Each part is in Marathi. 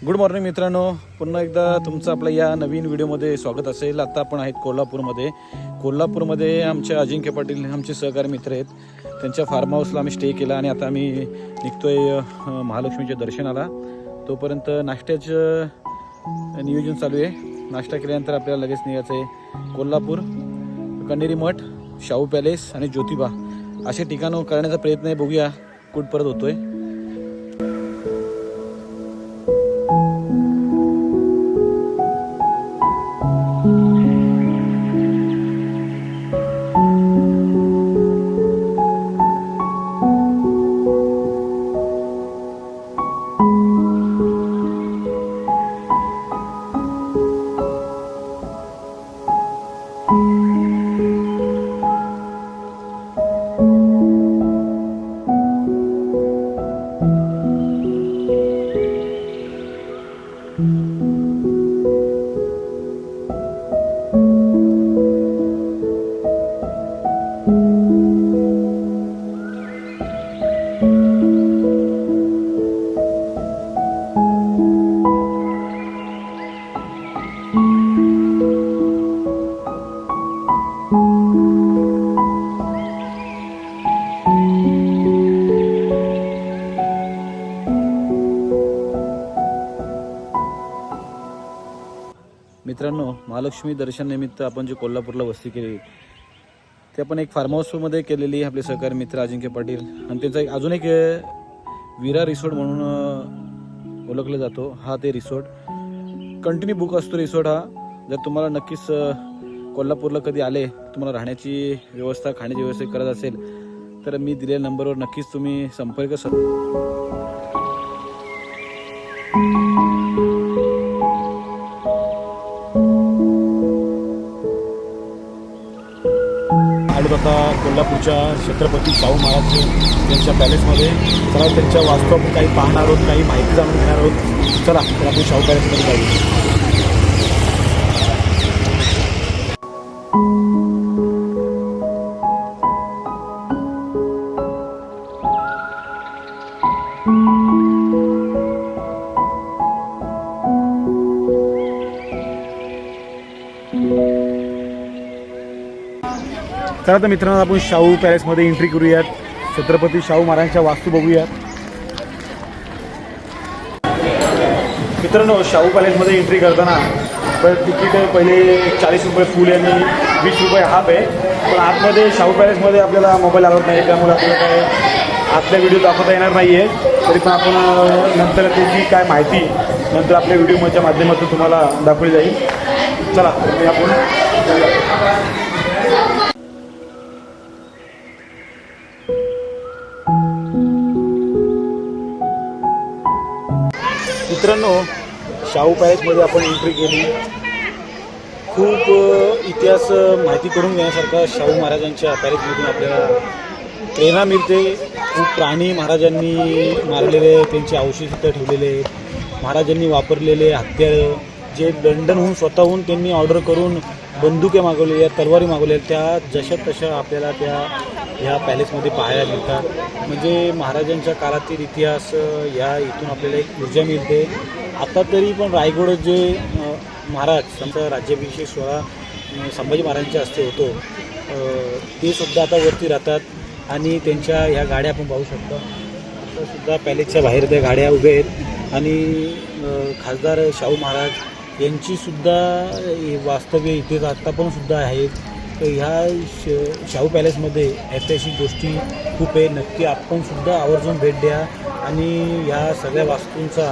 गुड मॉर्निंग मित्रांनो, पुन्हा एकदा तुमचं आपल्या या नवीन व्हिडिओमध्ये स्वागत असेल। आता आपण आहेत कोल्हापूरमध्ये आमचे अजिंक्य पाटील आमचे सहकारी मित्र आहेत। त्यांच्या फार्म हाऊसला आम्ही स्टे केला आणि आता आम्ही निघतोय महालक्ष्मीच्या दर्शनाला। तोपर्यंत नाश्त्याचं नियोजन चालू आहे। नाश्ता केल्यानंतर आपल्याला लगेच निघायचं आहे कोल्हापूर, कण्हेरी मठ, शाहू पॅलेस आणि ज्योतिबा असे ठिकाणं करण्याचा प्रयत्न आहे। बघूया कुठपर्यंत होतोय। मित्रांनो, महालक्ष्मी दर्शन निमित्त आपण जे कोल्हापूरला वस्ती केली ते आपण एक फार्म हाऊसमध्ये केलेली। आपले सहकारी मित्र अजिंक्य पाटील आणि त्यांचा एक अजून एक विरा रिसॉर्ट म्हणून ओळखला जातो। हा ते रिसॉर्ट कंटिन्यू बुक असतो रिसॉर्ट हा। जर तुम्हाला नक्कीच कोल्हापूरला कधी आले, तुम्हाला राहण्याची व्यवस्था, खाण्याची व्यवस्था करत असेल तर मी दिलेल्या नंबरवर नक्कीच तुम्ही संपर्क आता कोल्हापूरच्या छत्रपती शाहू महाराज यांच्या पॅलेसमध्ये। चला त्यांच्या वास्तू आपण काही पाहणार आहोत, काही माहिती जाणून घेणार आहोत। चला तर आपण शाहू पॅलेसमध्ये जाऊ। चला तर मित्रांनो, आपण शाहू पॅलेसमध्ये एंट्री करूयात। छत्रपती शाहू महाराजांच्या वास्तू बघूयात। मित्रांनो, शाहू पॅलेसमध्ये एंट्री करताना तिकीट पहिले 40 रुपये फुल आणि 20 रुपये हाफ आहे। पण आतमध्ये शाहू पॅलेसमध्ये आपल्याला मोबाईल अलाउड नाही, त्यामुळे आपल्याला काय आतल्या व्हिडिओ दाखवता येणार नाही आहे। तरी पण आपण नंतर त्याची काय माहिती नंतर आपल्या व्हिडिओच्या माध्यमातून तुम्हाला दाखवली जाईल। चला आपण मित्रांनो, शाहू पॅलेसमध्ये आपण एंट्री केली। खूप इतिहास माहिती करून घेण्यासारखा शाहू महाराजांच्या पॅलेसमधून आपल्याला प्रेरणा मिळते। खूप प्राणी महाराजांनी मारलेले, त्यांचे अवशेष इथं ठेवलेले, महाराजांनी वापरलेले हत्यारं जे लंडनहून स्वतःहून त्यांनी ऑर्डर करून बंदुके मागवलेल्या, तलवारी मागवलेल्या, त्या जशा तशा आपल्याला ह्या पॅलेसमध्ये पाहायला मिळतात। म्हणजे महाराजांच्या काळातील इतिहास ह्या इथून आपल्याला एक ऊर्जा मिळते। आता तरी पण रायगड जे महाराज त्यांचा राज्याभिषेक सोहळा संभाजी महाराजांच्या हस्ते होतो, ते सुद्धा आता वरती राहतात आणि त्यांच्या ह्या गाड्या आपण पाहू शकतो। आता सुद्धा पॅलेसच्या बाहेर त्या गाड्या उभ्या आहेत आणि खासदार शाहू महाराज यांची सुद्धा वास्तव्य इथेच आता पण सुद्धा आहेत। तर ह्या शाहू पॅलेसमध्ये ऐतिहासिक गोष्टी खूप आहे। नक्की आपण सुद्धा आवर्जून भेट द्या आणि ह्या सगळ्या वास्तूंचा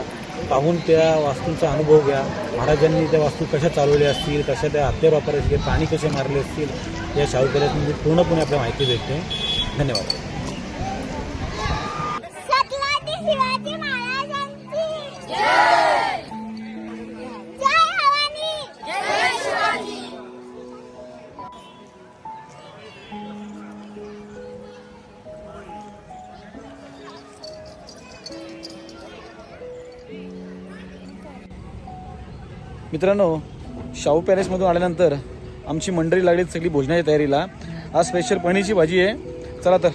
पाहून त्या वास्तूंचा अनुभव घ्या। महाराजांनी त्या वास्तू कशा चालवल्या असतील, कशा त्या हत्यार वापरले असतील, प्राणी कसे मारले असतील, या शाहू पॅलेसमध्ये पूर्णपणे आपल्या माहिती भेटते। धन्यवाद। मित्रांनो, शाहू पॅलेसमधून आल्यानंतर आमची मंडळी लागली सगळी भोजनाच्या तयारीला। आज स्पेशल पनीरची भाजी आहे। चला तर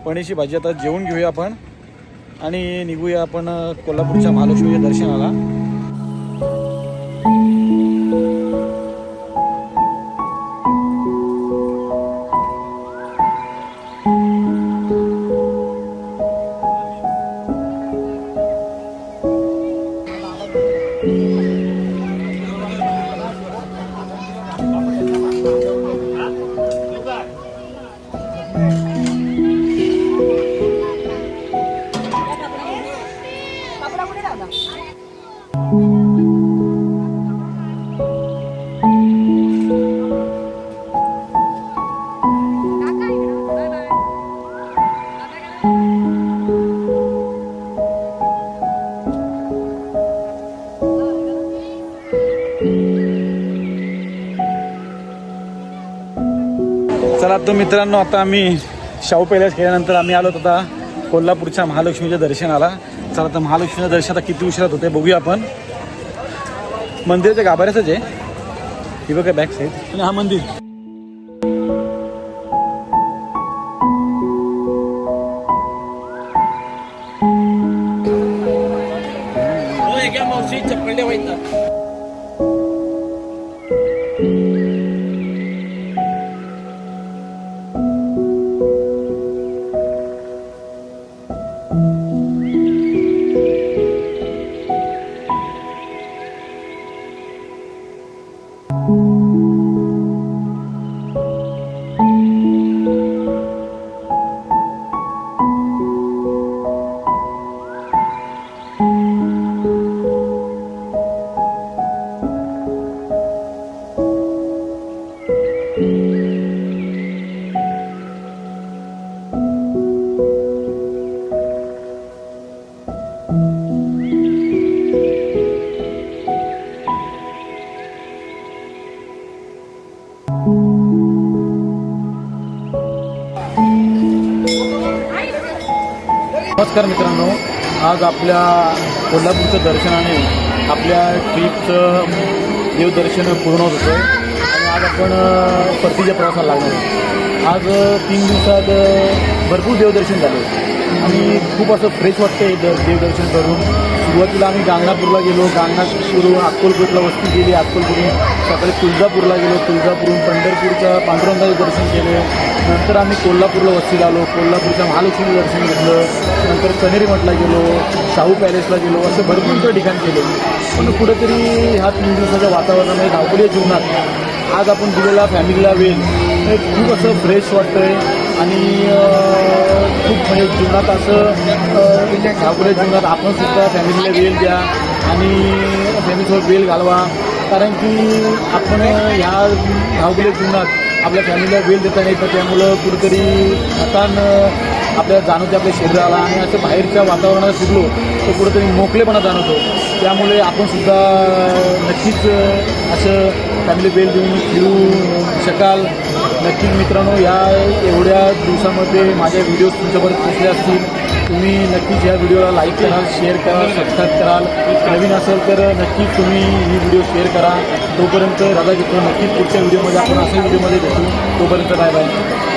पनीरची भाजी आता जेवून घेऊया आपण आणि निघूया आपण कोल्हापूरच्या महालक्ष्मीच्या दर्शनाला. चला तर मित्रांनो, आता आम्ही शाहू पॅलेस केल्यानंतर आम्ही आलो आता कोल्हापूरच्या महालक्ष्मीच्या दर्शनाला. चला तर महालक्ष्मीच्या दर्शन आता किती उशिरात होते बघूया आपण. मंदिराच्या गाभाऱ्यातच आहे ही बघा बॅक साईड, आणि हा मंदिर. चप्पल ठेवायचा. नमस्कार मित्रांनो, आज आपल्या कोल्हापूरच्या दर्शनाने आपल्या ट्रीपचं देवदर्शन पूर्ण होत होतं आणि आज आपण परतीच्या प्रवासाला लागणार आहोत. आज 3 दिवसात भरपूर देवदर्शन झाले आणि खूप असं फ्रेश वाटतं देवदर्शन करून. सुरुवातीला आम्ही गांगणापूरला गेलो, गांगणापूरहून अक्कलकोटला वस्ती केली, अक्कलकोटून सकाळी तुळजापूरला गेलो, तुळजापूरहून पंढरपूरच्या पांडुरंगाचे दर्शन केले. नंतर आम्ही कोल्हापूरला वस्तीला आलो, कोल्हापूरच्या महालक्ष्मी दर्शन घेतलं. नंतर कनेरी मठला गेलो, शाहू पॅलेसला गेलो, असं भरपूर ठिकाण केले. पण कुठेतरी ह्या 3 दिवसाच्या वातावरणामध्ये धावपळीच्या जीवनात आज आपण दिलेला फॅमिलीला वेळ हे खूप असं फ्रेश वाटतं आहे आणि खूप म्हणजे जीवनात असं धावपळीच्या जीवनात आपण सुद्धा फॅमिलीला वेळ द्या आणि फॅमिलीसोबत वेळ घालवा. कारण की आपण ह्या धावपळीच्या जीवनात आपल्या फॅमिलीला वेळ देता नाही तर त्यामुळं कुठेतरी थकान आपल्याला जाणवते आपल्या शरीराला आणि असं बाहेरच्या वातावरणात शिकलो तर कुठेतरी मोकळेपणा जाणवतो. त्यामुळे आपण सुद्धा नक्कीच असं फॅमिली वेळ देऊन फिरू शकाल. नक्कीच मित्रांनो, या एवढ्या दिवसामध्ये माझ्या व्हिडिओ तुमच्यापर्यंत पोचले असतील. तुम्ही नक्कीच या व्हिडिओला लाईक कराल, शेअर कराल, सबस्क्राईब कराल. नवीन असेल तर नक्कीच तुम्ही ही व्हिडिओ शेअर करा. तोपर्यंत राधा घेतो. नक्कीच पुढच्या व्हिडिओमध्ये आपण अशा व्हिडिओमध्ये भेटू. तोपर्यंत बाय बाय.